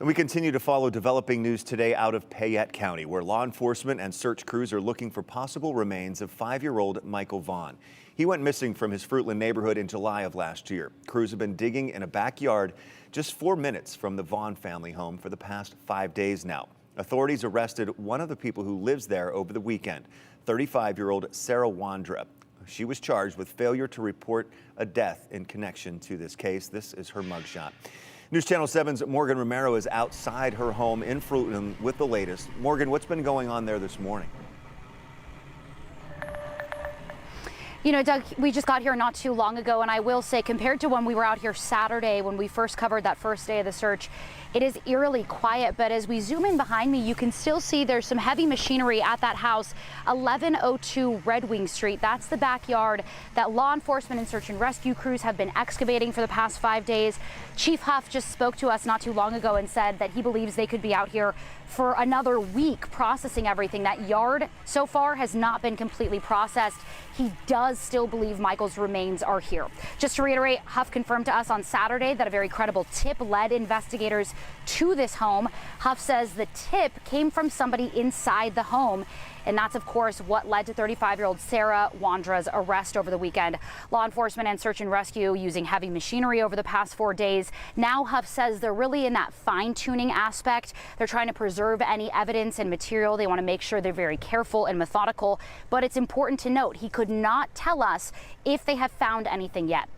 And we continue to follow developing news today out of Payette County, where law enforcement and search crews are looking for possible remains of 5-year-old Michael Vaughan. He went missing from his Fruitland neighborhood in July of last year. Crews have been digging in a backyard just 4 minutes from the Vaughan family home for the past 5 days now. Authorities arrested one of the people who lives there over the weekend, 35-year-old Sarah Wandra. She was charged with failure to report a death in connection to this case. This is her mugshot. News Channel 7's Morgan Romero is outside her home in Fruitland with the latest. Morgan, what's been going on there this morning? You know, Doug, we just got here not too long ago, and I will say, compared to when we were out here Saturday, when we first covered that first day of the search, it is eerily quiet. But as we zoom in behind me, you can still see there's some heavy machinery at that house, 1102 Red Wing Street. That's the backyard that law enforcement and search and rescue crews have been excavating for the past 5 days. Chief Huff just spoke to us not too long ago and said that he believes they could be out here for another week processing everything. That yard so far has not been completely processed. He does still believe Michael's remains are here. Just to reiterate, Huff confirmed to us on Saturday that a very credible tip led investigators to this home. Huff says the tip came from somebody inside the home. And that's, of course, what led to 35-year-old Sarah Wandra's arrest over the weekend. Law enforcement and search and rescue using heavy machinery over the past 4 days. Now Huff says they're really in that fine-tuning aspect. They're trying to preserve any evidence and material. They want to make sure they're very careful and methodical. But it's important to note he could not tell us if they have found anything yet.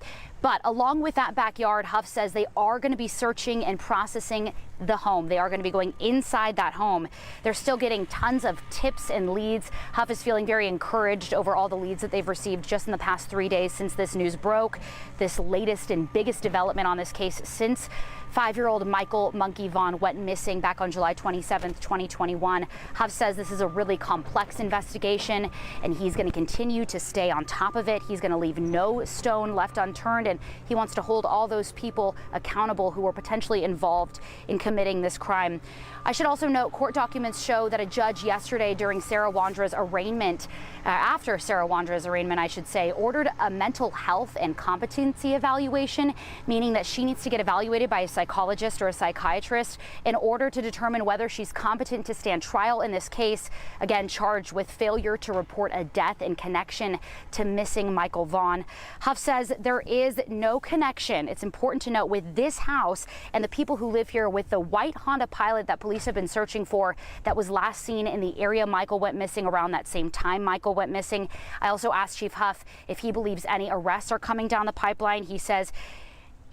But along with that backyard, Huff says they are going to be searching and processing the home. They are going to be going inside that home. They're still getting tons of tips and leads. Huff is feeling very encouraged over all the leads that they've received just in the past 3 days since this news broke. This latest and biggest development on this case since 5-year-old Michael Monkey Vaughan went missing back on July 27th, 2021. Huff says this is a really complex investigation, and he's going to continue to stay on top of it. He's going to leave no stone left unturned, and he wants to hold all those people accountable who were potentially involved in committing this crime. I should also note court documents show that a judge yesterday during Sarah Wandra's arraignment, after Sarah Wandra's arraignment, I should say, ordered a mental health and competency evaluation, meaning that she needs to get evaluated by a psychologist or a psychiatrist in order to determine whether she's competent to stand trial in this case, again, charged with failure to report a death in connection to missing Michael Vaughan. Huff says there is no connection, it's important to note, with this house and the people who live here with the white Honda Pilot that police have been searching for that was last seen in the area Michael went missing around that same time Michael went missing. I also asked Chief Huff if he believes any arrests are coming down the pipeline. He says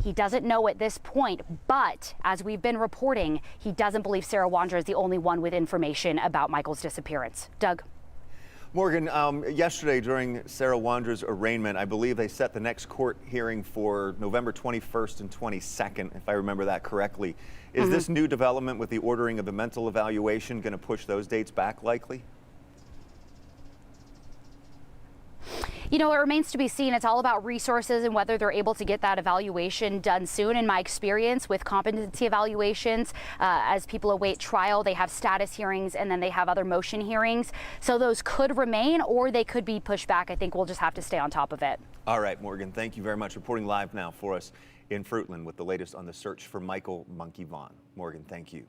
he doesn't know at this point, but as we've been reporting, he doesn't believe Sarah Wandra is the only one with information about Michael's disappearance. Doug? Morgan, yesterday during Sarah Wandra's arraignment, I believe they set the next court hearing for November 21st and 22nd, if I remember that correctly. Is this new development with the ordering of the mental evaluation going to push those dates back likely? You know, it remains to be seen. It's all about resources and whether they're able to get that evaluation done soon. In my experience with competency evaluations, as people await trial, they have status hearings and then they have other motion hearings. So those could remain or they could be pushed back. I think we'll just have to stay on top of it. All right, Morgan, thank you very much. Reporting live now for us in Fruitland with the latest on the search for Michael Monkey Vaughan. Morgan, thank you.